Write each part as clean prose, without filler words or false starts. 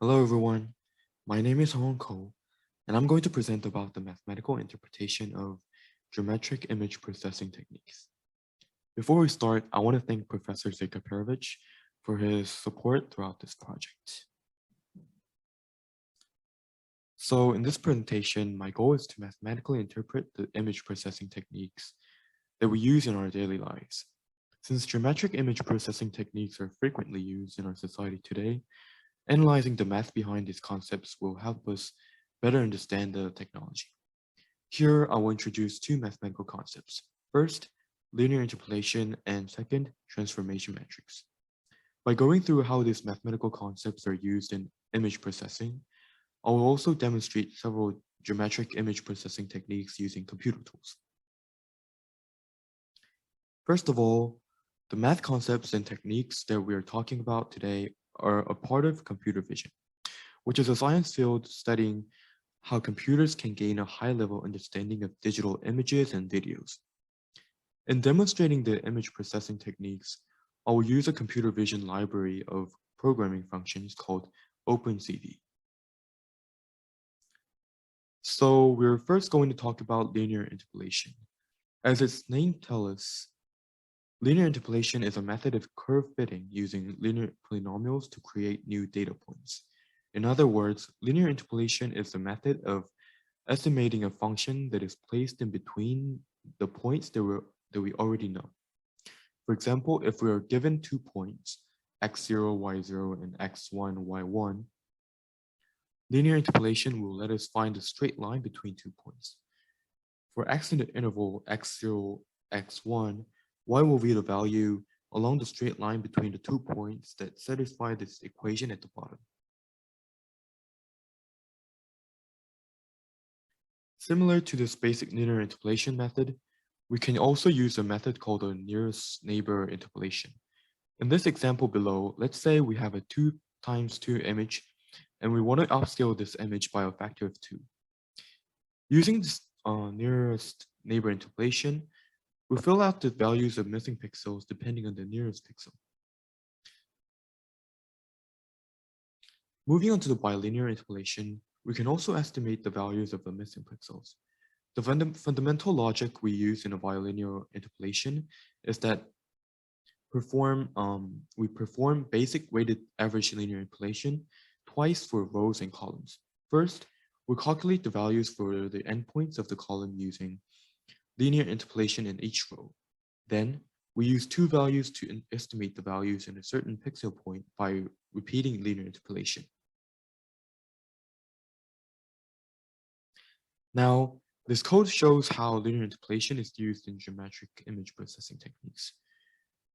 Hello everyone, my name is Seongwon Ko, and I'm going to present about the mathematical interpretation of geometric image processing techniques. Before we start, I want to thank Professor Zekaperovich for his support throughout this project. So in this presentation, my goal is to mathematically interpret the image processing techniques that we use in our daily lives. Since geometric image processing techniques are frequently used in our society today, analyzing the math behind these concepts will help us better understand the technology. Here, I will introduce two mathematical concepts. First, linear interpolation, and second, transformation metrics. By going through how these mathematical concepts are used in image processing, I will also demonstrate several geometric image processing techniques using computer tools. First of all, the math concepts and techniques that we are talking about today are a part of computer vision, which is a science field studying how computers can gain a high-level understanding of digital images and videos. In demonstrating the image processing techniques, I will use a computer vision library of programming functions called OpenCV. So we're first going to talk about linear interpolation. As its name tells us, linear interpolation is a method of curve fitting using linear polynomials to create new data points. In other words, linear interpolation is the method of estimating a function that is placed in between the points that we already know. For example, if we are given 2 points, x0, y0, and x1, y1, linear interpolation will let us find a straight line between 2 points. For x in the interval x0, x1, y will be the value along the straight line between the 2 points that satisfy this equation at the bottom. Similar to this basic linear interpolation method, we can also use a method called a nearest neighbor interpolation. In this example below, let's say we have a 2 times 2 image, and we want to upscale this image by a factor of 2. Using this nearest neighbor interpolation, we fill out the values of missing pixels depending on the nearest pixel. Moving on to the bilinear interpolation, we can also estimate the values of the missing pixels. The fundamental logic we use in a bilinear interpolation is that we perform basic weighted average linear interpolation twice for rows and columns. First, we calculate the values for the endpoints of the column using linear interpolation in each row. Then, we use 2 values to estimate the values in a certain pixel point by repeating linear interpolation. Now, this code shows how linear interpolation is used in geometric image processing techniques.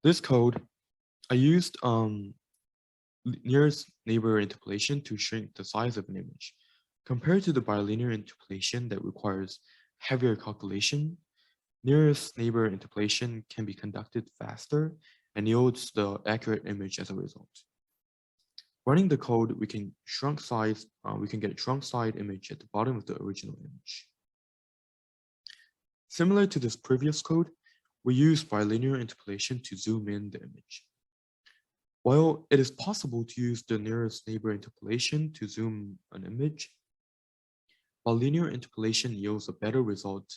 This code, I used nearest neighbor interpolation to shrink the size of an image. Compared to the bilinear interpolation that requires heavier calculation, nearest neighbor interpolation can be conducted faster and yields the accurate image as a result. Running the code, we can get a shrunk side image at the bottom of the original image. Similar to this previous code, we use bilinear interpolation to zoom in the image. While it is possible to use the nearest neighbor interpolation to zoom an image, bilinear interpolation yields a better result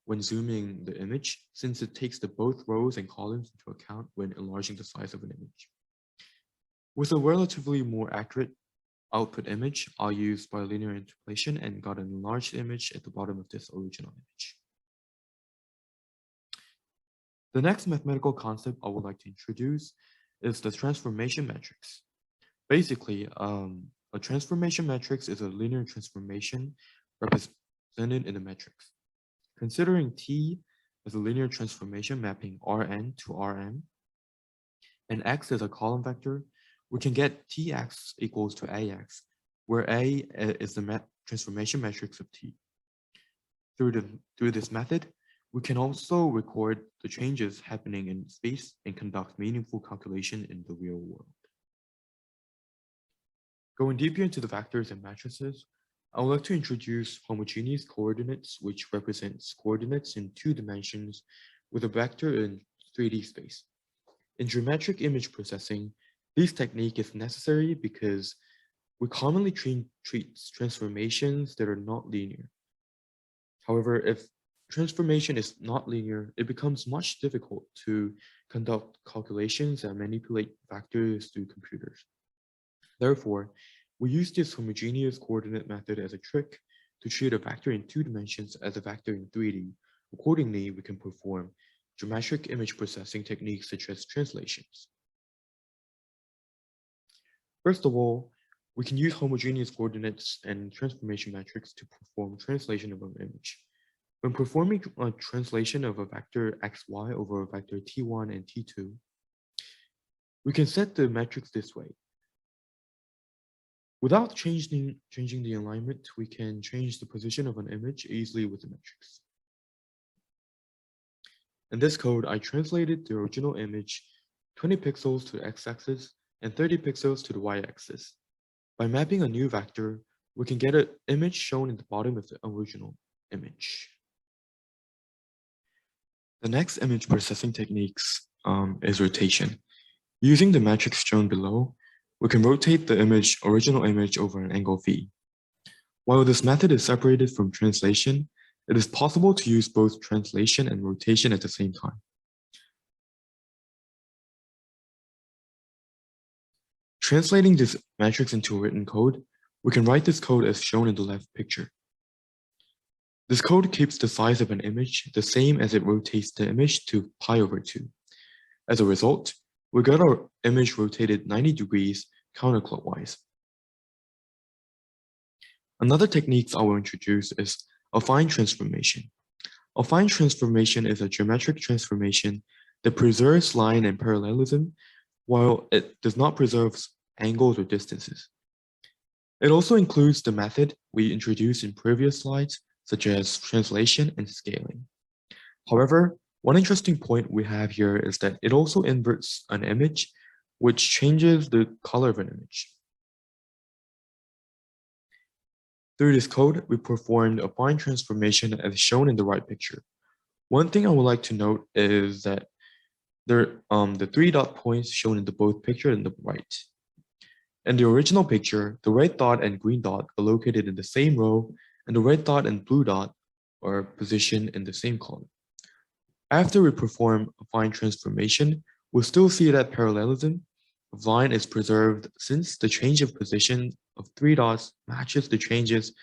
when zooming the image, since it takes both rows and columns into account when enlarging the size of an image. With a relatively more accurate output image, I'll use bilinear interpolation and got an enlarged image at the bottom of this original image. The next mathematical concept I would like to introduce is the transformation matrix. Basically, a transformation matrix is a linear transformation represented in a matrix. Considering T as a linear transformation mapping Rn to Rm, and X as a column vector, we can get Tx equals to Ax, where A is the transformation matrix of T. Through this method, we can also record the changes happening in space and conduct meaningful calculation in the real world. Going deeper into the vectors and matrices, I would like to introduce homogeneous coordinates, which represents coordinates in 2 dimensions with a vector in 3D space. In geometric image processing, this technique is necessary because we commonly treat transformations that are not linear. However, if transformation is not linear, it becomes much difficult to conduct calculations and manipulate vectors through computers. Therefore, we use this homogeneous coordinate method as a trick to treat a vector in 2 dimensions as a vector in 3D. Accordingly, we can perform geometric image processing techniques such as translations. First of all, we can use homogeneous coordinates and transformation metrics to perform translation of an image. When performing a translation of a vector xy over a vector t1 and t2, we can set the metrics this way. Without changing the alignment, we can change the position of an image easily with the metrics. In this code, I translated the original image 20 pixels to the x-axis and 30 pixels to the y-axis. By mapping a new vector, we can get an image shown in the bottom of the original image. The next image processing techniques is rotation. Using the metrics shown below, we can rotate the original image over an angle phi. While this method is separated from translation, it is possible to use both translation and rotation at the same time. Translating this matrix into a written code, we can write this code as shown in the left picture. This code keeps the size of an image the same as it rotates the image to pi over 2. As a result, we got our image rotated 90 degrees counterclockwise. Another technique I will introduce is affine transformation. Affine transformation is a geometric transformation that preserves line and parallelism while it does not preserve angles or distances. It also includes the method we introduced in previous slides, such as translation and scaling. However, one interesting point we have here is that it also inverts an image, which changes the color of an image. Through this code, we performed a affine transformation as shown in the right picture. One thing I would like to note is that the 3 dot points shown in the both picture and the right. In the original picture, the red dot and green dot are located in the same row, and the red dot and blue dot are positioned in the same column. After we perform affine transformation, we'll still see that parallelism of line is preserved since the change of position of 3 dots matches the changes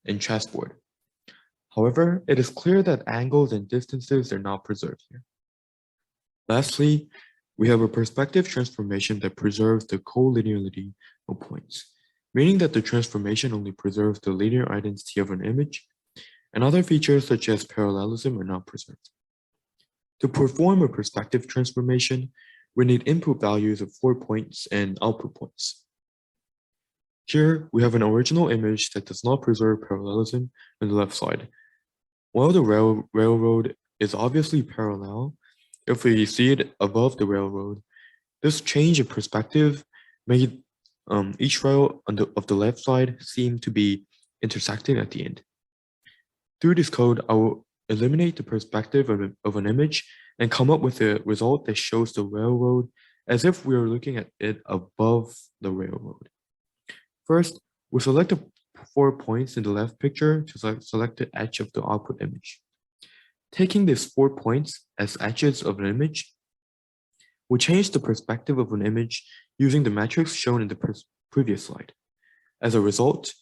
in chessboard. However, it is clear that angles and distances are not preserved here. Lastly, we have a perspective transformation that preserves the collinearity of points, meaning that the transformation only preserves the linear identity of an image, and other features such as parallelism are not preserved. To perform a perspective transformation, we need input values of 4 points and output points. Here, we have an original image that does not preserve parallelism on the left side. While the railroad is obviously parallel, if we see it above the railroad, this change of perspective made each rail of the left side seem to be intersecting at the end. Through this code, I will eliminate the perspective of an image and come up with a result that shows the railroad as if we are looking at it above the railroad. First, we select the 4 points in the left picture to select the edge of the output image. Taking these 4 points as edges of an image, we change the perspective of an image using the metrics shown in the previous slide. As a result,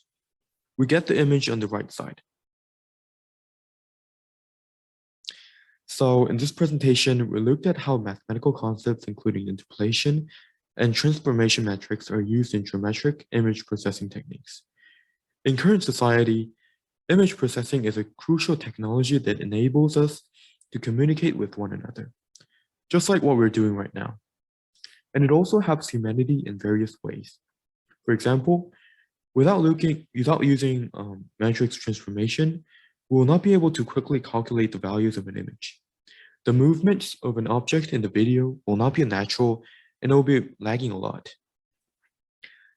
we get the image on the right side. So in this presentation, we looked at how mathematical concepts, including interpolation and transformation metrics, are used in geometric image processing techniques. In current society, image processing is a crucial technology that enables us to communicate with one another, just like what we're doing right now. And it also helps humanity in various ways. For example, without using matrix transformation, we will not be able to quickly calculate the values of an image. The movements of an object in the video will not be natural and it will be lagging a lot.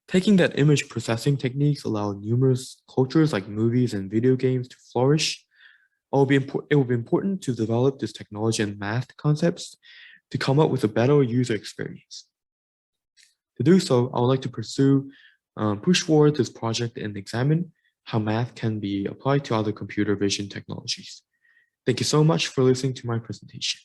Taking that image processing techniques allow numerous cultures like movies and video games to flourish. It will be important to develop this technology and math concepts to come up with a better user experience. To do so, I would like to pursue push forward this project and examine how math can be applied to other computer vision technologies. Thank you so much for listening to my presentation.